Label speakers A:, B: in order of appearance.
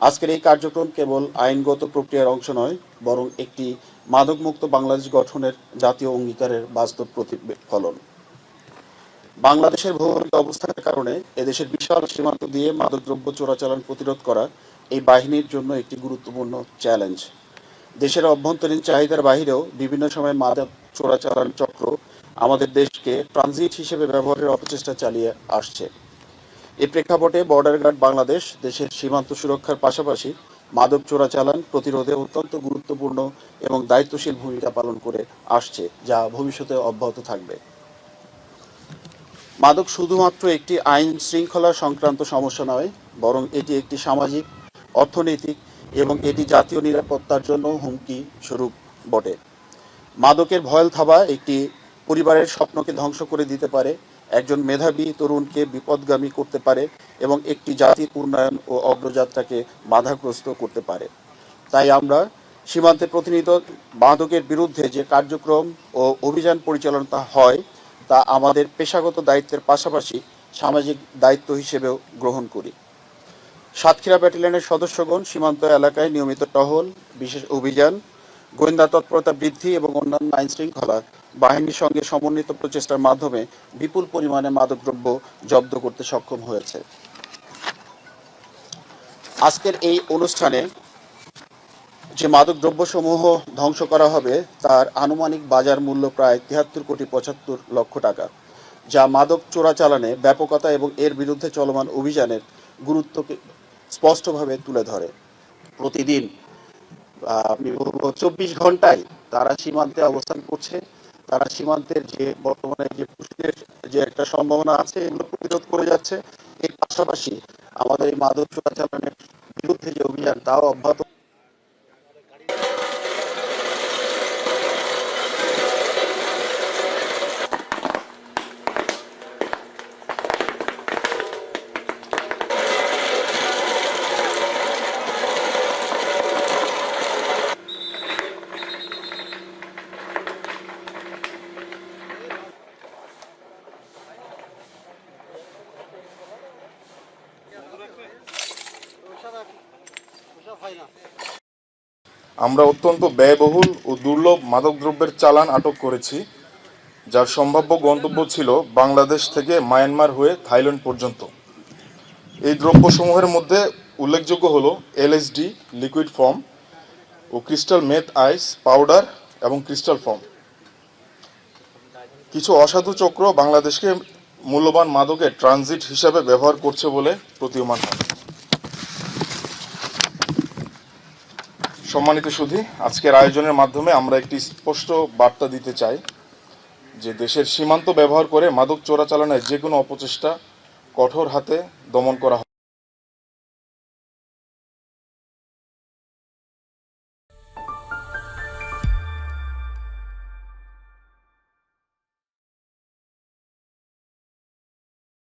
A: আজকের এই কার্যক্রম কেবল আইনগত প্রক্রিয়ার অংশ নয়, বরং একটি মাদকমুক্ত বাংলাদেশ গঠনের জাতীয় অঙ্গীকারের বাস্তব প্রতিফলন। বাংলাদেশের ভৌগোলিক অবস্থানের কারণে এদেশের বিশাল সীমান্ত দিয়ে মাদকদ্রব্য চোরাচালান প্রতিরোধ করা এই বাহিনীর জন্য একটি গুরুত্বপূর্ণ চ্যালেঞ্জ। দেশের অভ্যন্তরীণ চাহিদার বাহিরেও বিভিন্ন সময় মাদক চোরাচালান চক্র আমাদের দেশকে ট্রানজিট হিসেবে ব্যবহারের অপচেষ্টা চালিয়ে আসছে। এ প্রেক্ষাপটে বর্ডার গার্ড বাংলাদেশ দেশের সীমান্ত সুরক্ষার পাশাপাশি মাদক চোরাচালান প্রতিরোধে অত্যন্ত গুরুত্বপূর্ণ এবং দায়িত্বশীল ভূমিকা পালন করে আসছে, যা ভবিষ্যতে অব্যাহত থাকবে। মাদক শুধুমাত্র একটি আইন শৃঙ্খলা সংক্রান্ত সমস্যা নয়, বরং এটি একটি সামাজিক, অর্থনৈতিক এবং এটি জাতীয় নিরাপত্তার জন্য হুমকি স্বরূপ বটে। মাদকের ভয়াল থাবা একটি পরিবারের স্বপ্নকে ধ্বংস করে দিতে পারে, একজন মেধাবী তরুণকে বিপদগামী করতে পারে এবং একটি জাতির উন্নয়ন ও অগ্রযাত্রাকে বাধাগ্রস্ত করতে পারে। তাই আমরা সীমান্তে প্রতিনিয়ত মাদকের বিরুদ্ধে যে কার্যক্রম ও অভিযান পরিচালনা হয় তা আমাদের পেশাগত দায়িত্বের পাশাপাশি সামাজিক দায়িত্ব হিসেবেও গ্রহণ করি। সাতক্ষীরা ব্যাটালিয়নের সদস্যগণ সীমান্ত এলাকায় নিয়মিত টহল, বিশেষ অভিযান, গোয়েন্দা তৎপরতা বৃদ্ধি এবং অন্যান্য আইনশৃঙ্খলা বাহিনীর সঙ্গে সমন্বিত প্রচেষ্টার মাধ্যমে বিপুল পরিমাণে মাদকদ্রব্য জব্দ করতে সক্ষম হয়েছে। আজকের এই অনুষ্ঠানে যে মাদকদ্রব্যসমূহ ধ্বংস করা হবে তার আনুমানিক বাজার মূল্য প্রায় ৭৩,৭৫,০০,০০০ টাকা, যা মাদক চোরাচালানে ব্যাপকতা এবং এর বিরুদ্ধে চলমান অভিযানের গুরুত্বকে স্পষ্টভাবে তুলে ধরে। প্রতিদিন ২৪ ঘন্টায় তারা সীমান্তে অবস্থান করছে। তারা সীমান্তের যে বর্তমানে যে পুষ্টির যে একটা সম্ভাবনা আছে এগুলো প্রতিরোধ করে যাচ্ছে। এর পাশাপাশি আমাদের এই মাদক চোরাচালানের বিরুদ্ধে যে অভিযান তাও অব্যাহত।
B: আমরা অত্যন্ত ব্যয়বহুল ও দুর্লভ মাদকদ্রব্যের চালান আটক করেছি, যার সম্ভাব্য গন্তব্য ছিল বাংলাদেশ থেকে মায়ানমার হয়ে থাইল্যান্ড পর্যন্ত। এই দ্রব্যসমূহের মধ্যে উল্লেখযোগ্য হল এলএসডি লিকুইড ফর্ম ও ক্রিস্টাল মেথ আইস পাউডার এবং ক্রিস্টাল ফর্ম। কিছু অসাধু চক্র বাংলাদেশকে মূল্যবান মাদকের ট্রানজিট হিসাবে ব্যবহার করছে বলে প্রতীয়মান হয়। সম্মানিত সুধী, আজকের আয়োজনের মাধ্যমে আমরা একটি স্পষ্ট বার্তা দিতে চাই যে দেশের সীমান্ত ব্যবহার করে মাদক চোরাচালানের যে কোনো অপচেষ্টা কঠোর হাতে দমন করা হবে।